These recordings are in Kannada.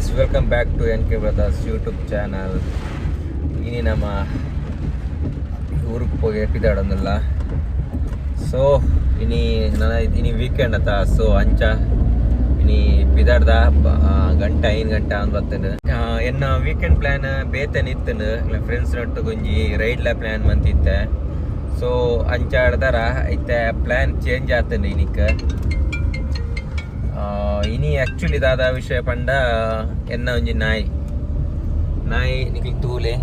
Guys, welcome back to N K brothers YouTube channel. ಇನಿ ನಮ್ಮ ಊರಿಗೆ ಹೋಗಿ ಎಪ್ಪಿದಾಡೊಂದಿಲ್ಲ. ಸೊ ಇನಿ ವೀಕೆಂಡ್ ಅತ್ತ. ಸೊ ಅಂಚ ಇನಿ ಪಿದಾಡ್ದ ಗಂಟೆ 5 ಗಂಟೆ ಅಂದ್ ಬರ್ತೇನೆ. ಎನ್ನ ವೀಕೆಂಡ್ ಪ್ಲ್ಯಾನ್ ಬೇತೇನೆ ಇತ್ತನು ಫ್ರೆಂಡ್ಸ್ ನೊಟ್ಟು ಗೊಂಜಿ ರೈಡ್ಲ ಪ್ಲ್ಯಾನ್ ಮಂತಿತ್ತೆ. ಸೊ ಅಂಚ ಆಡ್ದಾರ ಐತೆ ಪ್ಲ್ಯಾನ್ ಚೇಂಜ್ ಆತನು ಇನಿಕ್. ಇನಿ ಆ್ಯಕ್ಚುಲಿ ದಾದ ವಿಷಯ ಪಂಡ ಎನ್ನ ಒಂಜಿ ನಾಯಿ ನಿಕ್ಲಿ ತೂಲೆ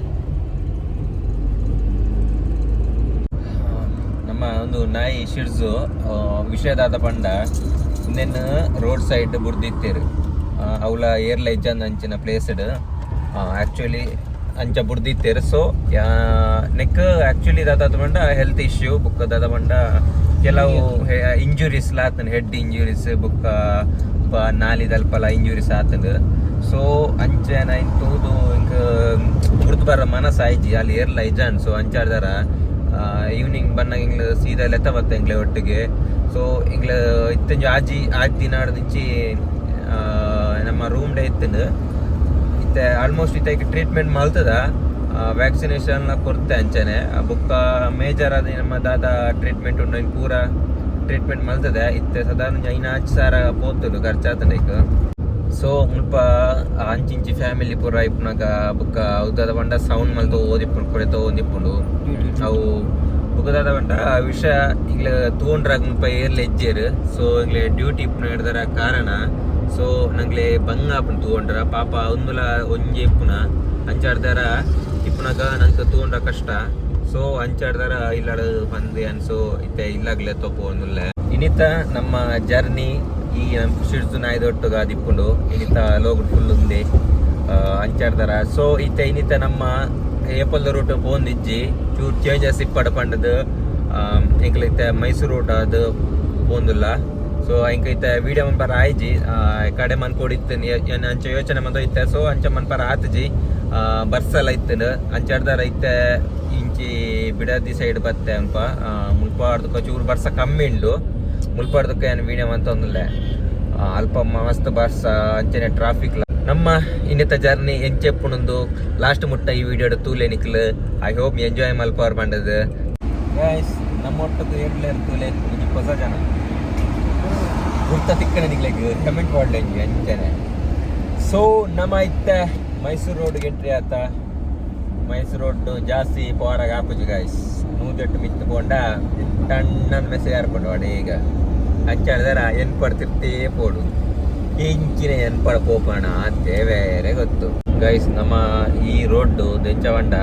ನಮ್ಮ ಒಂದು ನಾಯಿ ಶಿಡ್ಸು ವಿಷಯದಾದ ಪಂಡ ಇನ್ನೇನು ರೋಡ್ ಸೈಡ್ ಬುಡ್ದಿತ್ತೇರು ಅವಳ ಏರ್ಲ ಇಜ್ಜಂದು ಅಂಚಿನ ಪ್ಲೇಸ್ಡ್ ಆ್ಯಕ್ಚುಲಿ ಅಂಚ ಬುಡ್ದಿತ್ತೇರು. ಸೊ ನೆಕ್ ಆ್ಯಕ್ಚುಲಿ ದಾದ ಪಂಡ ಹೆಲ್ತ್ ಇಶ್ಯೂ ಬುಕ್ ದಾದ ಪಂಡ ಕೆಲವು ಇಂಜುರೀಸ್ ಆತನು, ಹೆಡ್ ಇಂಜುರೀಸ್ ಬುಕ್ಕ ನಾಲಿದಲ್ಪಲ ಇಂಜುರೀಸ್ ಆತನು. ಸೊ ಅಂಚೆನ ಇಂತೂದು ಹಿಂಗ ಗುರ್ತು ಬರ ಮನಸ್ಸು ಆಯ್ಜಿ ಅಲ್ಲಿ ಏರ್ಲ ಇಜಾನ್. ಸೊ ಅಂಚಾಡ್ದಾರ ಈವ್ನಿಂಗ್ ಬನ್ನಾಗ ಹಿಂಗ್ಲ ಸೀದಾ ಲೆತ್ತ ಬತ್ತ ಹಿಂಗ್ಲೆ ಒಟ್ಟಿಗೆ. ಸೊ ಹಿಂಗ್ಲ ಇತ್ತಂಜ ಆಜಿ ದಿನ ಆಡ್ದಿಂಚಿ ನಮ್ಮ ರೂಮ್ ಡೇ ಇತ್ತನು ಇತ್ತೆ ಆಲ್ಮೋಸ್ಟ್ ಇತ್ತ ಟ್ರೀಟ್ಮೆಂಟ್ ಮಲ್ತದ, ವ್ಯಾಕ್ಸಿನೇಷನ್ ಕೊಡ್ತೆ ಅಂಚನೆ ಬುಕ್ಕ ಮೇಜರ್ ಆದ ನಮ್ಮ ದಾದ ಟ್ರೀಟ್ಮೆಂಟ್ ಉಂಡು ಇನ್ನು ಪೂರ ಟ್ರೀಟ್ಮೆಂಟ್ ಮಲ್ತದೆ ಇತ್ತೆ ಸಾಧಾರಣ 5,00,000 ಪೋತುಂಡು ಖರ್ಚಾತಂಡ ಈಗ. ಸೊ ಮುಲ್ಪ ಅಂಚಿಂಚಿ ಫ್ಯಾಮಿಲಿ ಪೂರ ಇಪ್ಪುನಾಗ ಬುಕ್ಕ ಉದ್ದಾದ ಬಂಡ ಸೌಂಡ್ ಮಲ್ತು ಓದಿಪ್ಪುಂಡು ಕೊಡೆ ತೊಗೊಂದಿಪ್ಪುಂಡು ಅವು ಬುಕ್ಕದಾದ ಬಂಡ ವಿಷಯ ಈಗಲೇ ತಗೊಂಡ್ರಾಗ ಮುಲ್ಪ ಏರ್ಲ ಹೆಜ್ಜೇರು. ಸೊ ಈಗಲೇ ಡ್ಯೂಟಿ ಇಪ್ಪುನ ಹಿಡ್ದಾರ ಕಾರಣ. ಸೊ ನಂಗೆ ಬಂಗ ಆಪುಂಡು ತಗೊಂಡ್ರ ಪಾಪ ಒಂದುಲ ಒಂಜಿ ಇಪ್ಪುನ ಅಂಚಾಡ್ದಾರ ಇಪ್ಪುನಾಗ ನಂಗೆ ತಗೊಂಡ್ರ ಕಷ್ಟ. ಸೊ ಅಂಚಾಡ್ದಾರ ಇಲ್ಲಾಡ ಬಂದೆ ಅನ್ಸೋ ಇತ್ತೆ ಇಲ್ಲಾಗ್ಲೆ ತೊಪ್ಪೊಂದುಲ್ಲೆ. ಇನ್ನಿತ ನಮ್ಮ ಜರ್ನಿ ಈ ನಮ್ಮ ಶಿಡ್ಸು ನಾಯ್ದೊಟ್ಟುಗ ದಿಪ್ಪುಂಡು ಇನ್ನಿತ ಲೋಗುಡ್ ಫುಲ್ ఉంది ಅಂಚಾಡ್ದಾರ. ಸೊ ಇತ್ತೆ ಇನ್ನಿತ ನಮ್ಮ ಏಪಲ್ ರೂಟ್ ಪೋಂದಿಜ್ಜಿ ಚೂರು ಚೇಂಜಸ್ ಇಪ್ಪಡ ಪಂಡದು ಇಂಕ್ಲಿತ್ತೆ ಮೈಸೂರು ರೂಟ್ ಅದು ಪೋಂದುಲ್ಲ. ಸೊ ಇಂಕ ಇತ್ತೆ ವಿಡಿಯೋ ಮನ್ಪರ ಆಯ್ಜಿ ಕಡೆ ಮನ್ಕೊಡಿತ್ತು ಅಂಚ ಯೋಚನೆ ಮಂದ ಇತ್ತೆ. ಸೊ ಅಂಚ ಮನ್ಪರ ಆತಜಿ ಬರ್ಸಲ್ಲ ಇತ್ತನು ಅಂಚಾಡ್ದಾರ ಇತ್ತೆ ಇಂಚಿ ಬಿಡದಿ ಸೈಡ್ ಬತ್ತೆ ಅನ್ಪ ಮುಲ್ಪಾಡ್ದಕ್ಕ ಚೂರು ಬರ್ಸ ಕಮ್ಮಿ ಉಂಡು. ಮುಲ್ಪಾಡ್ದಕ್ಕ ಏನು ವೀಡಿಯೋ ಅಂತ ಒಂದಿಲ್ಲ ಅಲ್ಪ ಮಸ್ತ್ ಬರ್ಸ ಅಂಚನೆ ಟ್ರಾಫಿಕ್ ನಮ್ಮ ಇನ್ನಿತ ಜರ್ನಿ ಎಂಚೆಪ್ಪುಣಂದು ಲಾಸ್ಟ್ ಮುಟ್ಟ ಈ ವಿಡಿಯೋಡ್ ತೂಲೆ ನಿಕ್ಲು. ಐ ಹೋಪ್ ಎಂಜಾಯ್ ಮಲ್ಪವರ್ ಬಂಡದು ಗೈಸ್. ನಮ್ಮ ಒಟ್ಟದು ಏರ್ಲೇರ್ ತೂಲೆ ಹೊಸ ಜನ ಗುರ್ತ ತಿಕ್ಕನೆ ನಿಗ್ಲಿಕ್ಕೆ ಕಮೆಂಟ್ ಮಾಡ್ಲಿ ಅಂಚನೆ. ಸೊ ನಮ್ಮ ಇತ್ತೆ ಮೈಸೂರು ರೋಡ್ಗೆ ಎಂಟ್ರಿ ಆತ. ಮೈಸೂರು ರೋಡ್ ಜಾಸ್ತಿ ಪವರಾಗ ಆಪುಜಿ ಗಾಯ್ಸ್. 108 ಮಿತ್ತು ಬೋಂಡ ಟಣ್ಣನ ಮೆಸೇಜ್ ಹಾರ್ಕೊಂಡು ವಾಡಿ ಈಗ ಹಚ್ಚಾಡ್ದಾರ ಎನ್ಪಡ್ತಿರ್ತೇ ಪೋಡು ಇಂಚಿನ ಎನ್ಪಡ ಪೋಪಣ ಅಂತೇ ಬೇರೆ ಗೊತ್ತು ಗೈಸ್. ನಮ್ಮ ಈ ರೋಡ್ ದೆಂಚವಂಡ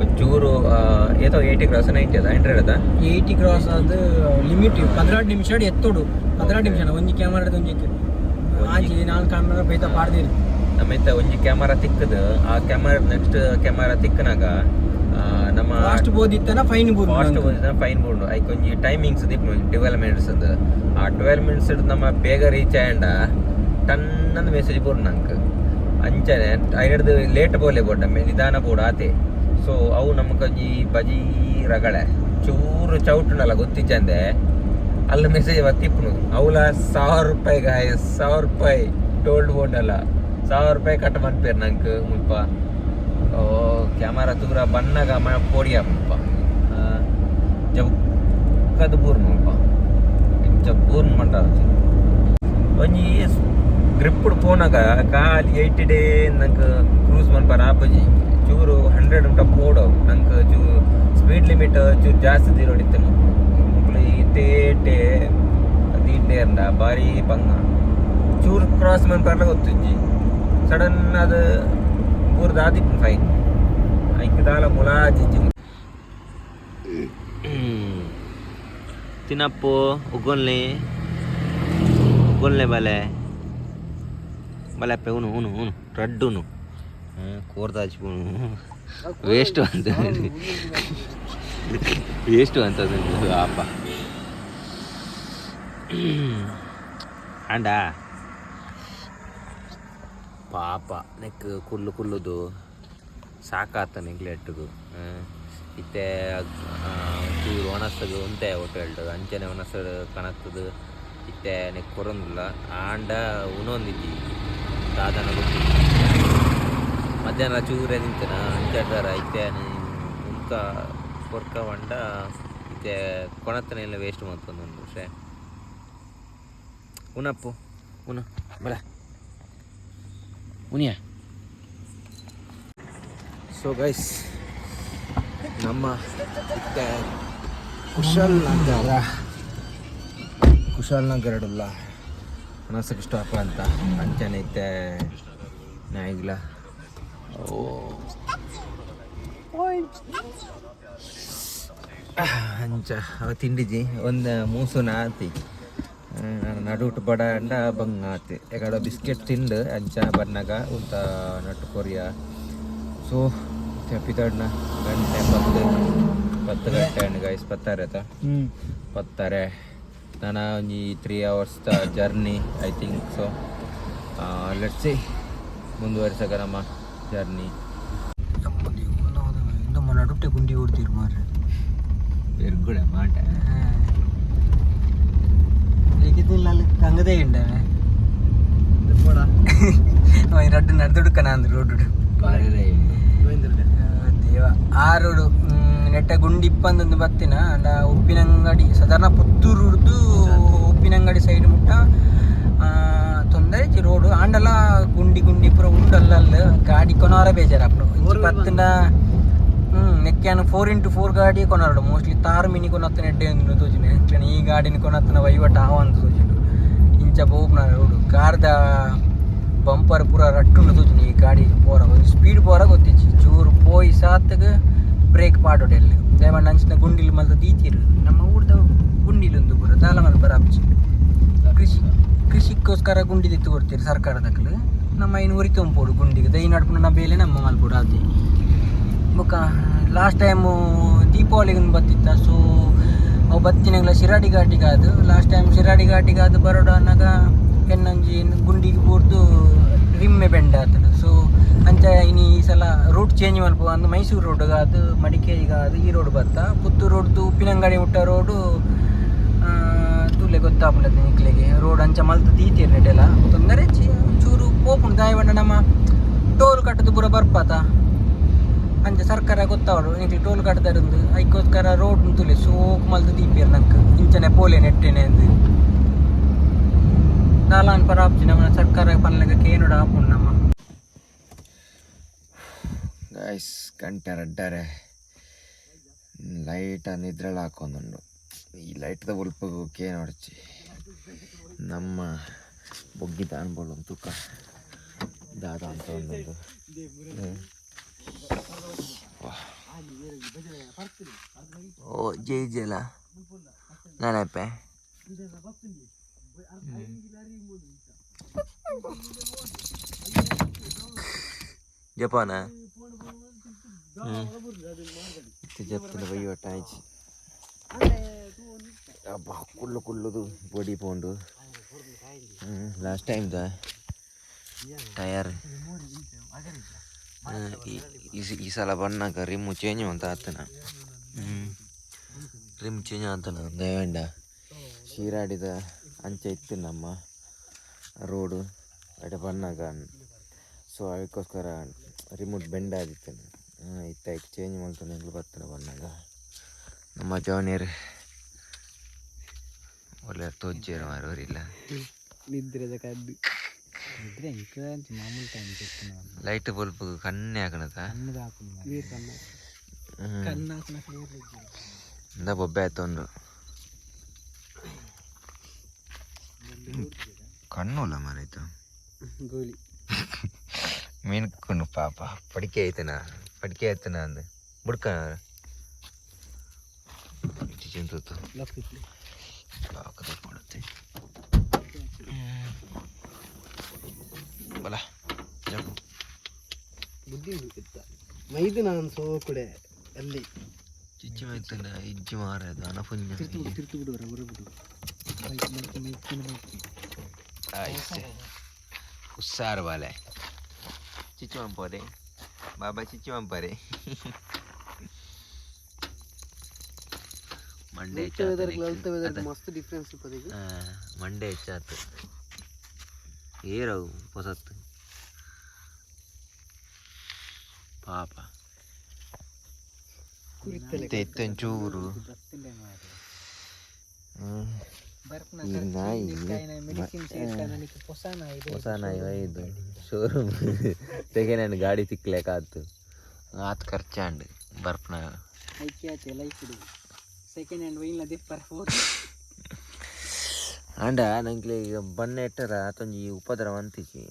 ಒಂಚೂರು ಏತೋ 80 ಕ್ರಾಸ್ 90 ಅದ 100 ಅದ 80 ಕ್ರಾಸ್ ಅದು ಲಿಮಿಟ್ 15 ನಿಮಿಷ ಎತ್ತೋಡು 15 ನಿಮಿಷ ಒಂಜಿ ಕ್ಯಾಮರಾ ಒಂಜಿ ಆಂಜಿ 4 ಕ್ಯಾಮರಾ ಬೈತ ಪಾಡ್ದಿರಿ. ನಮ್ಮಿತ್ತ ಒಂಜಿ ಕ್ಯಾಮರಾ ತಿಕ್ಕದು ಆ ಕ್ಯಾಮರಾ ನೆಕ್ಸ್ಟ್ ಕ್ಯಾಮರಾ ತಿಕ್ಕನಾಗ ನಮ್ಮ ಫಾಸ್ಟ್ ಬೋದಿತ್ತನ ಫೈನ್ ಬೋರ್ಡು ಐಕ್ ಒಂಜಿ ಟೈಮಿಂಗ್ಸ್ ದಿಪ್ 12 ಮಿನಿಟ್ಸ್ ಅದು. ಆ 12 ಮಿನಿಟ್ಸ್ ನಮ್ಮ ಬೇಗ ರೀಚ್ ಆಯಂಡ ಟನ್ನಂದು ಮೆಸೇಜ್ ಬೋರ್ಡು ನಂಗೆ ಅಂಚನೆ ಐನಡ್ದು ಲೇಟ್ ಬೋಲೆ ಬೋರ್ಡ ನಿಧಾನ ಬೋರ್ಡು ಆತೆ. ಸೊ ಅವು ನಮ್ಗೊಂಜಿ ಬಜಿ ರಗಳೆ ಚೂರು ಚೌಟುಂಡಲ್ಲ ಗೊತ್ತಿಚ್ಚಂದೆ ಅಲ್ಲಿ ಮೆಸೇಜ್ ತಿಪ್ಪುನು ಅವಳ 1,000 ರೂಪಾಯಿ ಗಾಯ 1,000 ರೂಪಾಯಿ ಟೋಲ್ಡ್ ಬೋರ್ಡಲ್ಲ 1,000 ರೂಪಾಯಿ ಕಟ್ ಮಾಡ್ಪೇರು ನಂಗೆ ಮುಲ್ಪ. ಕ್ಯಾಮರಾ ತೂರ ಬಣ್ಣಗ ಪೋಡಿಯ ಮುಲ್ಪ ಜಕ್ಕದು ಬೂರ್ನು ಮುಲ್ಪ ಇಂಚ ಬೂರ್ನ್ ಮಂಟ ಒಂಜಿ ಗ್ರಿಪ್ಪುಡ್ ಫೋನಾಗ ಖಾಲಿ 80 ಡೇ ನಂಗೆ ಕ್ರೂಸ್ ಮನ್ಪರ ಆಪಜಿ ಚೂರು 100 ಉಂಟ ಪೋಡವು ನಂಗೆ ಚೂರು ಸ್ಪೀಡ್ ಲಿಮಿಟ್ ಚೂರು ಜಾಸ್ತಿ ತಿರೋಡಿತ್ತು ಮುಕ್ಳು ಇತ್ತೇಟೆ ಅದಿಟ್ಟೆ ಅಂದ ಭಾರಿ ಪಂಗ ಚೂರು ಕ್ರಾಸ್ ಮನ್ಪರ್ಲ ಗೊತ್ತುಂಜಿ ಸಡನ್ ಅದು ಪೂರ್ದ ಆದಿಪ್ಪು ಫೈನ್ ಐಕ್ದಾಲ ಮುಲಾಜಿಜ್ಜಿ ತಿನ್ನಪ್ಪು ಉಗ್ಗೊಲ್ನೆ ಬಲೆ ಬಲೆಪ್ಪೆ ಉನು ಉನು ಉನು ರಡ್ಡುನು ಕೋರ್ದಾಚಿಪುನು ವೇಸ್ಟು ಅಂತದ್ದು ಅಪ್ಪ ಅಂಡ ಪಾಪ ನೆಕ್ ಕುಲ್ಲುದು ಸಾಕಾತ ನೆಗ್ಲೆಟ್ಟದು ಇತ್ತೆ ಚೂರು ಒಣಸ್ತದು ಉಂಟೆ ಹೋಟೆಲ್ಡು ಅಂಚನೆ ಒಣಸ್ತದು ಕಣತ್ತದು ಇತ್ತೆ ನೆಕ್ ಕೊರೊಂದಿಲ್ಲ ಆಂಡ ಉಣೊಂದಿದ್ದಿ ದಾದನ ಗೊತ್ತಿಲ್ಲ ಮಧ್ಯಾಹ್ನ ಚೂರೇ ನಿಂತನ ಅಂಚಾಡ್ದಾರ ಐತೆ ಉಂಕ ಕೊರ್ಕ ಬಂಡ ಇತ್ತೆ ಕೊಣತ್ತನೆಲ್ಲ ವೇಸ್ಟ್ ಮಾಡ್ತೊಂದು ವಿಷಯ ಉನಪ್ಪು ಉನ ಬಳ ಉನಿಯ. ಸೊ ಗೈಸ್ ನಮ್ಮ ಇತ್ತೆ ಕುಶಾಲ್ನಗರಡುಲ್ಲ ಮನಸ್ಸಿಗೆ ಸ್ಟಾಪ್ ಅಂತ ಅಂಚನೆ ಇತ್ತೆ ನಾಯಿಗ್ಲ ಅಂಚ ಅವ ತಿಂಡಿಜಿ ಒಂದು ಮೂಸುನ ಆತಿ ನಡುಟು ಬಡ ಅಂಡ ಬಂಗ ಆತಿ ಎಗಡ ಬಿಸ್ಕೆಟ್ ತಿಂಡು ಅಂಚ ಬನ್ನಾಗ ಉಂತ ನಟ್ಟು ಕೊರಿಯ. ಸೊ ಪಿತಾಡ್ನ ಗಂಟೆ 10 ಗಂಟೆ ಅಂಡ್ ಗೈಸ್ ಪತ್ತಾರೆ ನಾನು ಒಂಜಿ 3 hours journey I think. So let's see ಮುಂದುವರಿಸಕ ನಮ್ಮ ಜರ್ನಿ. ನಡುಟೆ ಗುಂಡಿ ಓಡ್ತೀರಿ ಮಾರ್ರೆ ಪೆರ್ಗುಡ ಮಾಟ ಹೇಗಿದ್ದಿಲ್ಲ ಅಲ್ಲಿ ಹಂಗದೇ ಇಂಡ ರಡ್ಡು ನಡೆದುಡುಕನ ಅಂದ್ರೆ ರೋಡು ದೇವ ಆ ರೋಡು ನೆಟ್ಟ ಗುಂಡಿ ಇಪ್ಪಂದೊಂದು ಬತ್ತಿನ ಅಂಡ ಉಪ್ಪಿನಂಗಡಿ ಸಾಧಾರಣ ಪುತ್ತೂರು ಹಿಡ್ದು ಉಪ್ಪಿನಂಗಡಿ ಸೈಡ್ ಮುಟ್ಟ ತೊಂದರೆ ರೋಡು ಆಂಡಲ ಗುಂಡಿ ಪೂರ ಉಂಡಲ್ಲ ಗಾಡಿ ಕೊನಾರ ಬೇಜಾರಾಪಡು ಪತ್ತಿನ ನೆಕ್ಕ್ಯಾನು 4x4 ಗಾಡಿ ಕೊನಾರಡು ಮೋಸ್ಟ್ಲಿ ತಾರು ಮಿನಿ ಕೊನತ್ತನ ಎಡ್ಡೆ ಅಂದು ತೋಜಿನ ಎಂಕ್ಲನ ಈ ಗಾಡಿನ ಕೊನತ್ತನ ವಹಿವಾಟ ಆವಂತ ತೋಜಿಡು ಇಂಚ ಬೋಪ್ನ ರೋಡು ಕಾರ್ದ ಬಂಪರ್ ಪೂರ ರಟ್ಟುಂಡು ತೋಜಿನ ಈ ಗಾಡಿ ಪೋರ ಒಂದು ಸ್ಪೀಡ್ ಪೋರ ಗೊತ್ತಿಚ್ಚಿ ಚೂರು ಪೋಯಿ ಸಾತ್ಗೆ ಬ್ರೇಕ್ ಪಾಡೋಡೆಲ್ಲ ದಯಮಾಡಿ ಅಂಚಿನ ಗುಂಡಿಲು ಮಲ್ತ ದೀತಿರು ನಮ್ಮ ಊರ್ದ ಗುಂಡಿಲೊಂದು ಪೂರ ದಾಲ ಮಲ್ ಬರಾಪ್ಚಿ ಕೃಷಿಗೋಸ್ಕರ ಗುಂಡಿ ತಿತ್ತು ಕೊಡ್ತೀರಿ ಸರ್ಕಾರದಕ್ಕಲು ನಮ್ಮ ಇನ್ನು ಉರಿತೊಂಪೋಡು ಗುಂಡಿಗೆ ದೈ ನಡ್ಪುನ ಬೇಲೆ ನಮ್ಮ ಮಲ್ಪೋಡು ಆತಿ ಬೊಕ್ಕ ಲಾಸ್ಟ್ ಟೈಮು ದೀಪಾವಳಿಗೆ ಬತ್ತಿತ್ತ. ಸೊ ಅವು ಬತ್ತಿನಗಳ ಶಿರಾಡಿ ಘಾಟಿಗಾದು ಲಾಸ್ಟ್ ಟೈಮ್ ಶಿರಾಡಿ ಘಾಟಿಗಾದು ಬರೋಡು ಅನ್ನಾಗ ಎನ್ನಂಜಿ ಗುಂಡಿಗೆ ಕೂರ್ದು ರಿಮ್ಮೆ ಬೆಂಡ ಆತನು. ಸೊ ಅಂಚ ಇನ್ನು ಈ ಸಲ ರೂಟ್ ಚೇಂಜ್ ಮಲ್ಪ ಅಂದು ಮೈಸೂರು ರೋಡ್ಗಾದು ಮಡಿಕೇರಿಗಾದು ಈ ರೋಡ್ ಬತ್ತ ಪುತ್ತೂರು ರೋಡ್ದು ಉಪ್ಪಿನಂಗಡಿ ಮುಟ್ಟ ರೋಡು ತೂಲೆ ಗೊತ್ತಾಗ್ಬಿಡದು ನಿಕ್ಲೆಗೆ ರೋಡ್ ಅಂಚ ಮಲ್ತ ತೀತೀರಿ ನೆಡೆಲ್ಲ ತೊಂದರೆ ಚೂರು ಪೋಪುಂಡು ದಾಯವಂಡ ನಮ್ಮ ಟೋಲ್ ಕಟ್ಟದು ಪೂರ ಬರ್ಪಾತ ಅಂಚ ಸರ್ಕಾರ ಗೊತ್ತಾವಡು ನಿಕ್ಲಿ ಟೋಲ್ ಕಟ್ಟದರಿಂದ ಅದಕ್ಕೋಸ್ಕರ ರೋಡ್ ತುಲೆ ಸೋಕ್ ಮಲ್ತು ದೀಪಿಯರ್ ನಂಗೆ ಇಂಚನೆ ಪೋಲೆ ನೆಟ್ಟೆನೆ ಅಂದು ದಾಲಾನ್ ಪರ ಆಪ್ಸಿ ನಮ್ಮ ಸರ್ಕಾರ ಪನ್ಲಗ ಕೇನುಡ ಆಪುಂಡು ನಮ್ಮ ಗೈಸ್ ಗಂಟೆ ರಡ್ಡರೆ ಲೈಟ್ ನಿದ್ರೆಲ್ಲ ಹಾಕೊಂದುಂಡು ಈ ಲೈಟ್ದ ಉಲ್ಪಗು ಕೇನೊಡ್ಚಿ ನಮ್ಮ ಬೊಗ್ಗಿ ಅನ್ಬೋದು ತೂಕ ದಾದ ಅಂತ ಒಂದೊಂದು ಓ ಜೈಜಲ ನಾನಪ್ಪೆ ಜಪಾನ ಜಪ್ತಿನ ವಹಿವಾಟ ಆಯ್ತು ಅಬ್ಬಾ ಕುಳ್ಳುದು ಬೊಡಿ ಪೋಂಡು ಲಾಸ್ಟ್ ಟೈಮ್ದ ಟಯರ್ ಈ ಸಲ ಬಣ್ಣಕ ರಿಮ್ಮು ಚೇಂಜ್ ಅಂತ ಆತನ ರಿಮ್ ಚೇಂಜ್ ಆತನ ದಯವಂಡ ಶಿರಾಡಿದ ಅಂಚೆ ಇತ್ತು ನಮ್ಮ ರೋಡು ಅಡೆ ಬಣ್ಣಗ. ಸೊ ಅದಕ್ಕೋಸ್ಕರ ರಿಮೋಟ್ ಬೆಂಡ್ ಆದಿತ್ತೇನೆ ಇತ್ತ ಚೇಂಜ್ ಮಾಡ್ತಾನೆ ಬರ್ತಾನೆ ಬಣ್ಣಗ. ನಮ್ಮ ಜವನಿಯರ್ ಒಳ್ಳೆ ತೋಜ್ಜೇರ ಮಾರೋರಿಲ್ಲ ನಿದ್ರೆದ ಕದ್ದು ನಿದ್ರೆ ಮಾಮೂಲಿ ಟೈಮ್ ಲೈಟ್ ಬಲ್ಪ್ ಕಣ್ಣೆ ಹಾಕಣದ ಇಂದ ಬೊಬ್ಬೆ ಆಯ್ತೊಂಡು ಕಣ್ಣುಲ್ಲ ಮರಾಯ್ತು ಗೋಲಿ ಮೀನ್ಕೊಂಡು ಪಾಪ ಪಡಿಕೆ ಆಯ್ತನ ಅಂದ ಬುಡ್ಕ ಚಿಂತೂತು ಮಾಡುತ್ತೆ ಬಲ ಬುದ್ಧಿ ಮೈದು ನಾನು ಸೋಕುಡೆ ಅಲ್ಲಿ ಚಿಚ್ಚಿ ಮೈತನ ಇಜ್ಜಿ ಮಾರದು ಅನಪುಂಜ ತಿರ್ತು ಬಿಡುವರ ಹೊರಬಿಡು ಉಸ್ಸಾರು ಬಾಲೆ ಚಿಚ್ಚಿ ಮಂಪೋರೆ ಬಾಬಾ ಚಿಚ್ಚಿ ಮಂಪರೆ ಮಂಡೆ ಮಸ್ತ್ ಡಿಫ್ರೆನ್ಸ್ ಮಂಡೆ ಹೆಚ್ಚಾತು ಏರವು ಹೊಸತ್ತು ಪಾಪ ಒಂಚೂರು ಹೊಸ ನಾಯಿ ಒಯ್ದು ಶೋರೂಮ್ ಸೆಕೆಂಡ್ ಹ್ಯಾಂಡ್ ಗಾಡಿ ಸಿಕ್ಲೇಕ ಆತು ಖರ್ಚಾಂಡ್ ಬರ್ಪನ ಸೆಕೆಂಡ್ ಹ್ಯಾಂಡ್ ವೈನ್ಲ ದಿಪ್ಪರ ಅಂಡ ನಂಗೆ ಈಗ ಬಣ್ಣ ಇಟ್ಟರ ಆತೊಂಜಿ ಉಪದ್ರ ಮಂತಿಜಿ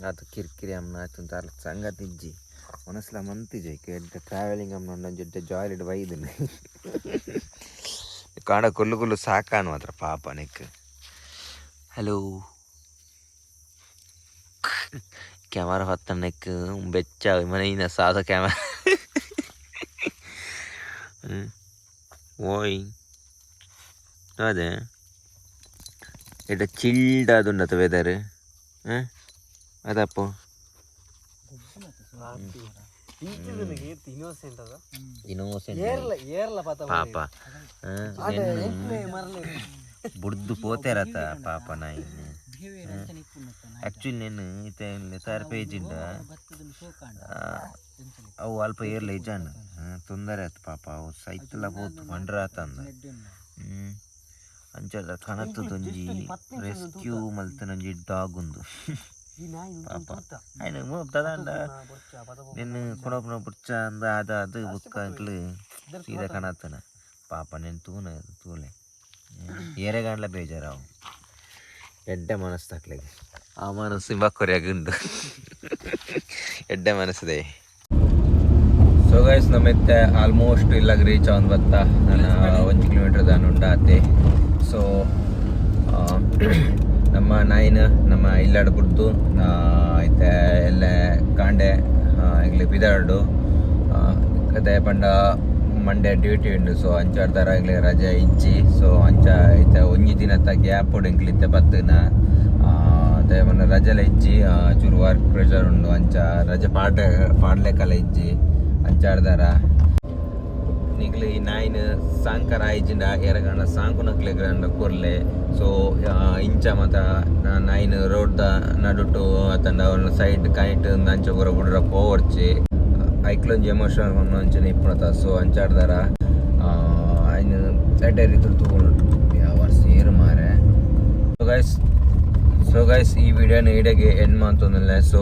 ಆತ ಕಿರಿಕಿರಿ ಅಮ್ಮನ ಆತಂತ ಅಲ್ಲ ಸಂಗತಿ ಇಜ್ಜಿ ಮನಸ್ಲ ಮಂತಿಜಿ ಕೆಡ್ಡ ಟ್ರಾವೆಲಿಂಗ್ ಅಮ್ಮನ ಒಂದೊಂದು ಜಾಲಿಡ್ ವೈದನ್ ಕಾಂಡ ಕೊಲ್ಲು ಸಾಕಾನು ಮಾತ್ರ ಪಾಪ ನೆಕ್ ಹಲೋ ಕ್ಯಾಮರಾ ಹೊತ್ತ ನೆಕ್ ಬೆಚ್ಚ ಮನೆಯಿಂದ ಸಾದ ಕ್ಯಾಮರಾ ಓಯ್ ಅದೇ ಎಡ್ಡ ಚಿಲ್ಡ್ ಆದುಂಡತ ವೆದರ್ ಅದಪ್ಪ ಪಾಪ ಬುಡ್ದು ಪೋತೆರತ ಪಾಪ ನಾಯಿ ಆ್ಯಕ್ಚುಲಿ నేను ಇತ್ತೆ ಲೆತಾರ್ ಪೇಜಿಂದ ಅವು ಅಲ್ಪ ಏರ್ಲ ಇಜ್ಜಾಂಡ ತೊಂದರೆ ಆಯ್ತು ಪಾಪ ಅವು ಸೈತಲ್ಲ ಹೋತು ಮಂಡ್ರ ಆತಂದ ಅಂಚದ ಕನತ್ತದೊಂಜಿ ರೆಸ್ಕ್ಯೂ ಮಲ್ತನೊಂಜಿ ಡಾಗ್ ಉಂದು ಪಾಪ ಆಯ್ನ ತದಾಂಡ ನಿನ್ನ ಕೊಡೋಪನ ಬುಚ್ಚ ಅಂದ ಅದು ಬುಕ್ಕಲು ಸೀದಾ ಕನತ್ತನ ಪಾಪ ನೆನ್ ತೂಲೆ ಏರೆಗಾಂಡ್ಲ ಬೇಜಾರಾವು ಎಡ್ಡೆ ಮನಸ್ಸು ತಕ್ಲೆಗೆ ಆ ಮನಸ್ಸು ಇಂಬಕ್ಕೊರಿಯಾಗುಂಡು ಎಡ್ಡೆ ಮನಸ್ಸಿದೆ. ಸೊ ಗೈಸ್ ನಮ್ಮತ್ತೆ ಆಲ್ಮೋಸ್ಟ್ ಇಲ್ಲಾಗ ರೀಚ್ ಆನ್ ಬತ್ತ ನಾನು 1 ಕಿಲೋಮೀಟರ್ ದಾನ ಉಂಡಾತೆ. ಸೊ ನಮ್ಮ ನಾಯಿನ ನಮ್ಮ ಇಲ್ಲಾಡ ಬಿಡ್ತು ಐತೆ ಎಲ್ಲ ಕಾಂಡೆ ಈಗಲೇ ಬಿದಾಡು ಕತೆ ಪಂಡ ಮಂಡೇ ಡ್ಯೂಟಿ ಉಂಡು. ಸೊ ಅಂಚಾಡ್ದಾರ ಈಗಲೇ ರಜೆ ಇಜ್ಜಿ. ಸೊ ಅಂಚ ಐತೆ ಒಂಜಿ ದಿನತ್ತ ಗ್ಯಾಪ್ ಉಂಕ್ಲಿತ್ತೆ ಬತ್ತನ ಅದೇ ಮೊನ್ನೆ ರಜೆಲ ಇಜ್ಜಿ ಚೂರು ವರ್ಕ್ ಪ್ರೆಷರ್ ಉಂಡು ಅಂಚ ರಜೆ ಪಾಡ್ಲೆಕ್ಕಲ್ಲ ಇಜ್ಜಿ ಅಂಚಾಡ್ದಾರ ನಿಗ್ಲಿ ಈ ನಾಯಿನ ಸಾಂಕರ ಆಯ್ಜಿಂಡ ಎರಗಂಡ ಸಾಂಕು ನಕ್ಲೆ ಗಂಡ ಕೊರ್ಲೆ. ಸೊ ಇಂಚ ಮತ ನಾಯಿನ ರೋಡ್ದ ನಡುಟು ಅತಂಡ ಅವನ ಸೈಡ್ ಕೈಟ್ ಅಂಚ ಹೊರ ಬಿಡ್ರ ಪೋವರ್ಚಿ ಐಕ್ಲೊಂಜಿ ಎಮೋಷನಲ್ ಒಂಚನೆ ಇಪ್ಪಣತ. ಸೊ ಅಂಚಾಡ್ದಾರ ಆಯ್ನ ಎಡ್ಡೆ ರೀತಿ ತಗೊಂಡು ಯಾವ ಸೇರು ಮಾರೆ. ಸೊ ಗೈಸ್ ಈ ವಿಡಿಯೋನ ಇಡೆಗೆ ಎಂಡ್ ಮಾಡ್ತಂದಿಲ್ಲ. ಸೊ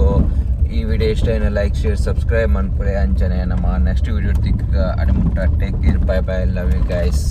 ಈ ವಿಡಿಯೋ ಇಷ್ಟ ಏನೋ ಲೈಕ್ ಶೇರ್ ಸಬ್ಸ್ಕ್ರೈಬ್ ಮಾಡ್ಕೊಳ್ಳಿ ಅಂಚನೆ ನಮ್ಮ ನೆಕ್ಸ್ಟ್ ವಿಡಿಯೋ ತಿಕ್ಕ ಅಡಿಮುಟ್ಟ take care bye bye love you guys.